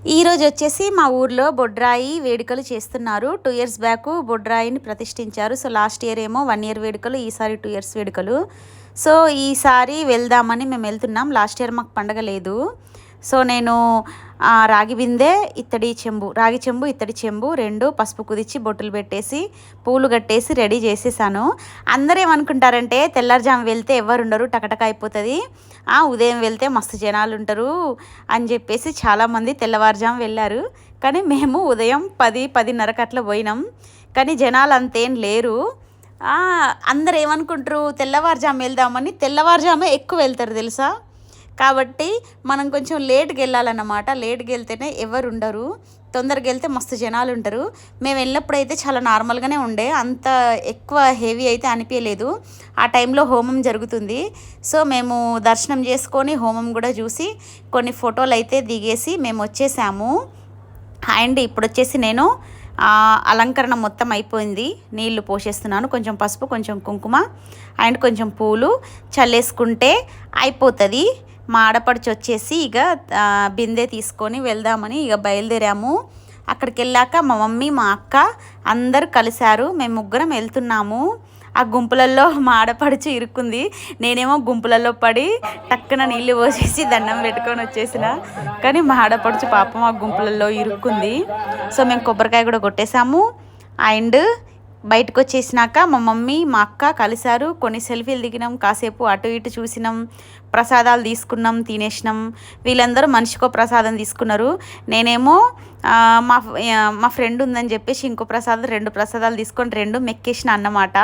ఈరోజు వచ్చేసి మా ఊర్లో బొడ్రాయి వేడుకలు చేస్తున్నారు. 2 ఇయర్స్ బ్యాక్ బొడ్రాయిని ప్రతిష్ఠించారు. సో లాస్ట్ ఇయర్ ఏమో 1 ఇయర్ వేడుకలు, ఈసారి 2 ఇయర్స్ వేడుకలు. సో ఈసారి వెళ్దామని మేము వెళ్తున్నాం. లాస్ట్ ఇయర్ మాకు పండగ లేదు. సో నేను రాగి బిందె, ఇత్తడి చెంబు, రాగి చెంబు, ఇత్తడి చెంబు 2 పసుపు కుదిచ్చి బొట్టులు పెట్టేసి పూలు కట్టేసి రెడీ చేసేసాను. అందరూ ఏమనుకుంటారంటే తెల్లారుజాము వెళ్తే ఎవరు ఉండరు, టకటక అయిపోతుంది, ఉదయం వెళ్తే మస్తు జనాలు ఉంటారు అని చెప్పేసి చాలామంది తెల్లవారుజాము వెళ్ళారు. కానీ మేము ఉదయం 10-10:30 అట్లా పోయినాం. కానీ జనాలు అంతేం లేరు. అందరు ఏమనుకుంటారు తెల్లవారుజాము వెళ్దామని, తెల్లవారుజామే ఎక్కువ వెళ్తారు తెలుసా. కాబట్టి మనం కొంచెం లేట్గా వెళ్ళాలన్నమాట. లేట్గా వెళ్తేనే ఎవరు ఉండరు, తొందరగా వెళ్తే మస్తు జనాలు ఉంటారు. మేము వెళ్ళినప్పుడు అయితే చాలా నార్మల్గానే ఉండే, అంత ఎక్కువ హెవీ అయితే అనిపించలేదు. ఆ టైంలో హోమం జరుగుతుంది. సో మేము దర్శనం చేసుకొని హోమం కూడా చూసి కొన్ని ఫోటోలు అయితే దిగేసి మేము వచ్చేసాము. అండ్ ఇప్పుడు వచ్చేసి నేను అలంకరణ మొత్తం అయిపోయింది. నీళ్లు పోసేస్తున్నాను, కొంచెం పసుపు, కొంచెం కుంకుమ అండ్ కొంచెం పూలు చల్లేసుకుంటే అయిపోతుంది. మా ఆడపడుచు వచ్చేసి ఇక బిందె తీసుకొని వెళ్దామని ఇక బయలుదేరాము. అక్కడికి వెళ్ళాక మా మమ్మీ, మా అక్క అందరు కలిశారు. మేము ముగ్గురం వెళ్తున్నాము. ఆ గుంపులలో మా ఆడపడుచు ఇరుక్కుంది. నేనేమో గుంపులలో పడి టక్కున నీళ్ళు పోసేసి దండం పెట్టుకొని వచ్చేసిన. కానీ మా ఆడపడుచు పాపం ఆ గుంపులలో ఇరుక్కుంది. సో మేము కొబ్బరికాయ కూడా కొట్టేశాము. అండ్ బయటకు వచ్చేసినాక మా మమ్మీ, మా అక్క కలిశారు. కొన్ని సెల్ఫీలు దిగినాం, కాసేపు అటు ఇటు చూసినాం, ప్రసాదాలు తీసుకున్నాం, తినేసినాం. వీళ్ళందరూ మనిషికో ప్రసాదం తీసుకున్నారు. నేనేమో మా ఫ్రెండ్ ఉందని చెప్పేసి ఇంకో ప్రసాదం 2 ప్రసాదాలు తీసుకొని 2 మెక్కేసిన అన్నమాట.